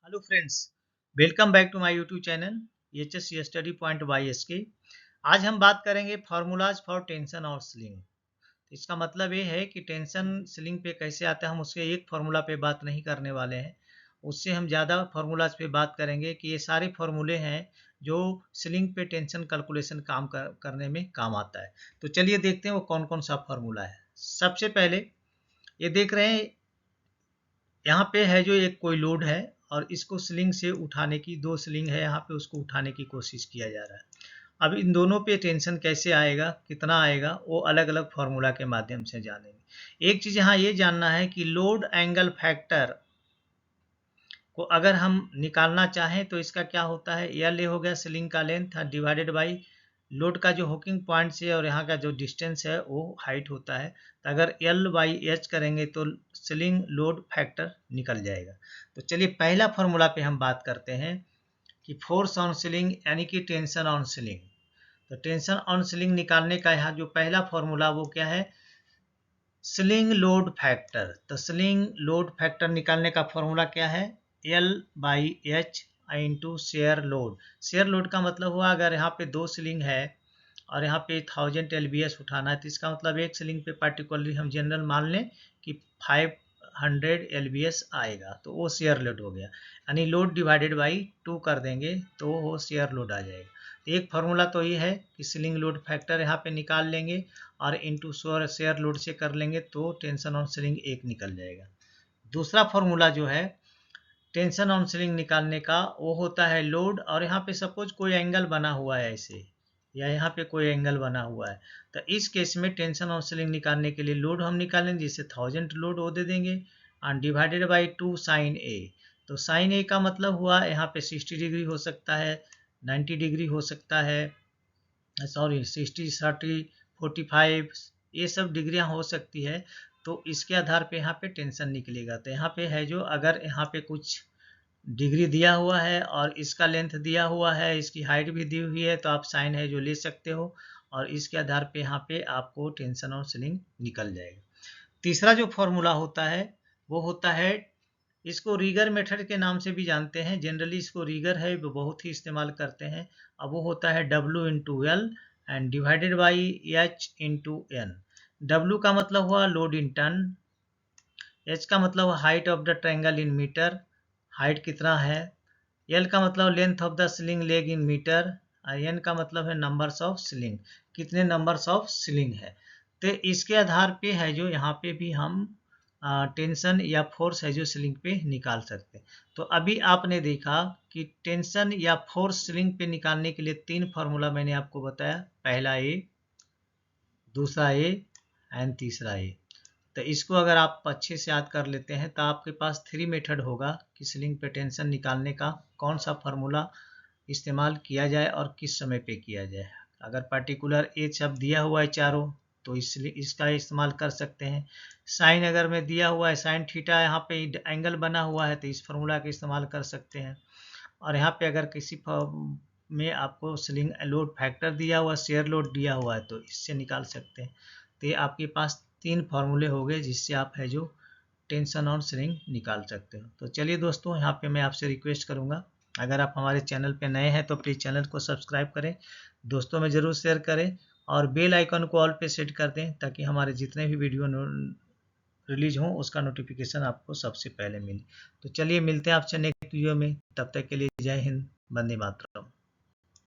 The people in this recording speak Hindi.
Hello friends, welcome back to my YouTube channel H study point by SK. आज हम बात करेंगे फार्मूलाज फॉर टेंशन और स्लिंग। इसका मतलब ये है कि टेंशन स्लिंग पे कैसे आता है। हम उसके एक फार्मूला पे बात नहीं करने वाले हैं, उससे हम ज़्यादा फार्मूलाज पे बात करेंगे कि ये सारे फार्मूले हैं जो स्लिंग पे टेंशन कैलकुलेशन करने में काम आता है। तो चलिए देखते हैं वो कौन कौन सा फार्मूला है। सबसे पहले ये देख रहे हैं, यहाँ पे है जो एक कोई लोड है और इसको स्लिंग से उठाने की, दो स्लिंग है यहाँ पे, उसको उठाने की कोशिश किया जा रहा है। अब इन दोनों पे टेंशन कैसे आएगा, कितना आएगा, वो अलग अलग फार्मूला के माध्यम से जानेंगे। एक चीज़ यहाँ ये जानना है कि लोड एंगल फैक्टर को अगर हम निकालना चाहें तो इसका क्या होता है। एल ए हो गया स्लिंग का लेंथ डिवाइडेड बाई लोड का जो हुकिंग पॉइंट से और यहाँ का जो डिस्टेंस है वो हाइट होता है। तो अगर एल बाई एच करेंगे तो स्लिंग लोड फैक्टर निकल जाएगा। तो चलिए पहला फार्मूला पे हम बात करते हैं कि फोर्स ऑन स्लिंग यानी कि टेंशन ऑन स्लिंग। तो टेंशन ऑन स्लिंग निकालने का यहाँ जो पहला फार्मूला वो क्या है, स्लिंग लोड फैक्टर। तो स्लिंग लोड फैक्टर निकालने का फॉर्मूला क्या है, L by H into share load. Share load का मतलब हुआ अगर यहाँ पे दो स्लिंग है और यहाँ पे 1000 LBS उठाना है तो इसका मतलब एक स्लिंग पे पार्टिकुलरली हम जनरल मान लें कि 500 LBS आएगा, तो वो शेयर लोड हो गया। यानी लोड डिवाइडेड बाई 2 कर देंगे तो वो शेयर लोड आ जाएगा। एक फार्मूला तो ये है कि स्लिंग लोड फैक्टर यहाँ पे निकाल लेंगे और इंटू शेयर लोड से कर लेंगे तो टेंशन ऑन स्लिंग एक निकल जाएगा। दूसरा फार्मूला जो है टेंशन ऑन स्लिंग निकालने का वो होता है लोड, और यहाँ पे सपोज कोई एंगल बना हुआ है ऐसे, या यहाँ पे कोई एंगल बना हुआ है, तो इस केस में टेंशन ऑन स्लिंग निकालने के लिए लोड हम निकालेंगे, जिससे 1000 लोड वो दे देंगे और डिवाइडेड बाई 2 साइन ए। तो साइन ए का मतलब हुआ यहाँ पे 60 डिग्री हो सकता है, 90 डिग्री हो सकता है, सॉरी 60 30 45, ये सब डिग्रियां हो सकती है। तो इसके आधार पे यहाँ पे टेंशन निकलेगा। तो यहाँ पे है जो, अगर यहाँ पे कुछ डिग्री दिया हुआ है और इसका लेंथ दिया हुआ है, इसकी हाइट भी दी हुई है, तो आप साइन है जो ले सकते हो और इसके आधार पे यहाँ पे आपको टेंशन और स्लिंग निकल जाएगा। तीसरा जो फॉर्मूला होता है वो होता है, इसको रीगर मेथड के नाम से भी जानते हैं, जनरली इसको रीगर है वो बहुत ही इस्तेमाल करते हैं। अब वो होता है W into L and divided by H into N. W का मतलब हुआ लोड इन टन, एच का मतलब height of the triangle in metre, height कितना है, एल का मतलब length of the sling leg in metre, और एन का मतलब है नंबर्स ऑफ स्लिंग, कितने नंबर्स ऑफ स्लिंग है। तो इसके आधार पे है जो यहाँ पे भी हम टेंशन या फोर्स है जो स्लिंग पे निकाल सकते हैं। तो अभी आपने देखा कि टेंशन या फोर्स स्लिंग पे निकालने के लिए तीन फार्मूला मैंने आपको बताया, पहला ए, दूसरा ए एंड तीसरा ए। तो इसको अगर आप अच्छे से याद कर लेते हैं तो आपके पास 3 मेथड होगा कि स्लिंग पे टेंशन निकालने का कौन सा फार्मूला इस्तेमाल किया जाए और किस समय पे किया जाए। अगर पर्टिकुलर ए शब्द दिया हुआ है चारों तो इसलिए इसका इस्तेमाल कर सकते हैं। साइन अगर में दिया हुआ है, साइन थीटा यहाँ पे एंगल बना हुआ है तो इस फार्मूला का इस्तेमाल कर सकते हैं। और यहाँ पे अगर किसी में आपको स्लिंग लोड फैक्टर दिया हुआ, शेयर लोड दिया हुआ है तो इससे निकाल सकते हैं। तो ये आपके पास तीन फार्मूले हो गए जिससे आप है जो टेंशन और स्लिंग निकाल सकते हो। तो चलिए दोस्तों, यहाँ पे मैं आपसे रिक्वेस्ट करूँगा, अगर आप हमारे चैनल पे नए हैं तो प्लीज़ चैनल को सब्सक्राइब करें, दोस्तों में ज़रूर शेयर करें और बेल आइकन को ऑल पे सेट कर दें ताकि हमारे जितने भी वीडियो रिलीज हों उसका नोटिफिकेशन आपको सबसे पहले मिले। तो चलिए मिलते हैं आपसे नेक्स्ट वीडियो में, तब तक के लिए जय हिंद, वंदे मातरम।